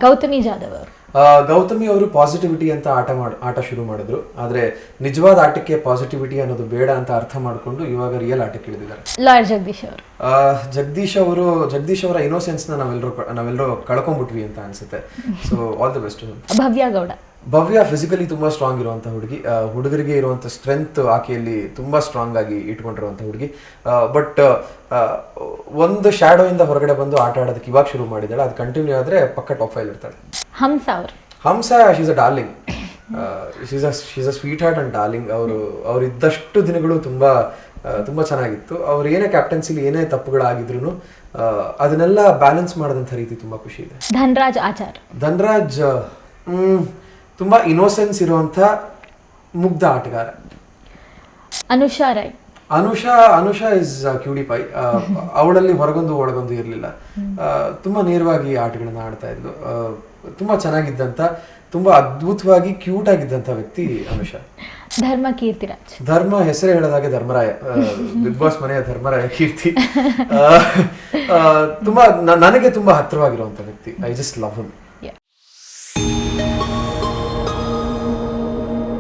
ಗೌತಮಿ ಜಾಧವ್ ಅವರು ಗೌತಮಿ ಅವರು ಪಾಸಿಟಿವಿಟಿ ಅಂತ ಆಟ ಶುರು ಮಾಡಿದ್ರು. ಆದ್ರೆ ನಿಜವಾದ ಆಟಕ್ಕೆ ಪಾಸಿಟಿವಿಟಿ ಅನ್ನೋದು ಬೇಡ ಅಂತ ಅರ್ಥ ಮಾಡ್ಕೊಂಡು ಇವಾಗ ರಿಯಲ್ ಆಟಕ್ಕೆ ಇಳಿದಿದ್ದಾರೆ. ಲಾಯರ್ ಜಗದೀಶ್ ಅವರು ಜಗದೀಶ್ ಅವರ ಇನ್ನೋಸೆನ್ಸ್ ನ ನಾವೆಲ್ಲರೂ ಕಳ್ಕೊಂಡ್ಬಿಟ್ವಿ ಅಂತ ಅನ್ಸುತ್ತೆ. So all the best. Bhavya physically ತುಂಬಾ ಸ್ಟ್ರಾಂಗ್ ಇರುವಂತ ಹುಡುಗಿ, ಹುಡುಗರಿಗೆ ಇರುವಂತ ಸ್ಟ್ರೆಂತ್ ಆಕೆಯಲ್ಲಿ ತುಂಬಾ ಸ್ಟ್ರಾಂಗ್ ಆಗಿ ಇಟ್ಕೊಂಡಿರುವಂತ ಹುಡುಗಿ. ಬಟ್ ಒಂದು ಶಾಡೋ ಇಂದ ಹೊರಗಡೆ ಬಂದು ಆಟ ಆಡೋದಕ್ಕೆ ಇವಾಗ ಶುರು ಮಾಡಿದಾಳೆ. ಅದು ಕಂಟಿನ್ಯೂ ಆದ್ರೆ ಪಕ್ಕ ಟಾಪ್ 5 ಇರ್ತಾಳೆ. Hamsa she's a darling, she's a sweetheart and darling. ಅವ್ರು ಇದ್ದಷ್ಟು ದಿನಗಳು ತುಂಬಾ ಚೆನ್ನಾಗಿತ್ತು. ಅವ್ರು ಏನೇ ಕ್ಯಾಪ್ಟನ್ಸಿಲಿ ಏನೇ ತಪ್ಪುಗಳಾಗಿದ್ರು ಅದನ್ನೆಲ್ಲ ಬ್ಯಾಲೆನ್ಸ್ ಮಾಡಿದಂಥ ರೀತಿ ತುಂಬಾ ಖುಷಿ ಇದೆ. ಧನ್ರಾಜ್ ತುಂಬಾ ಇನ್ನೋಸೆನ್ಸ್ ಇರುವಂತ ಮುಗ್ಧ ಆಟಗಾರ. Anusha is cutie pie. ಅವಳಲ್ಲಿ ಒಳಗೊಂದು ಇರಲಿಲ್ಲ. ತುಂಬಾ ನೇರವಾಗಿ ಆಟಗಳನ್ನ ಆಡ್ತಾ ಇದ್ಲು. ತುಂಬಾ ಚೆನ್ನಾಗಿದ್ದಂತ, ತುಂಬಾ ಅದ್ಭುತವಾಗಿ ಕ್ಯೂಟ್ ಆಗಿದ್ದಂತ ವ್ಯಕ್ತಿ ಅನುಷಾ. ಧರ್ಮ ಹೆಸರೇ ಹೇಳೋದಾಗೆ ಧರ್ಮರಾಯ, ಬಿಗ್ ಬಾಸ್ ಮನೆಯ ಧರ್ಮರಾಯ ಕೀರ್ತಿ. ತುಂಬಾ ನನಗೆ ತುಂಬಾ ಹತ್ತಿರವಾಗಿರುವಂತ ವ್ಯಕ್ತಿ. I just love him.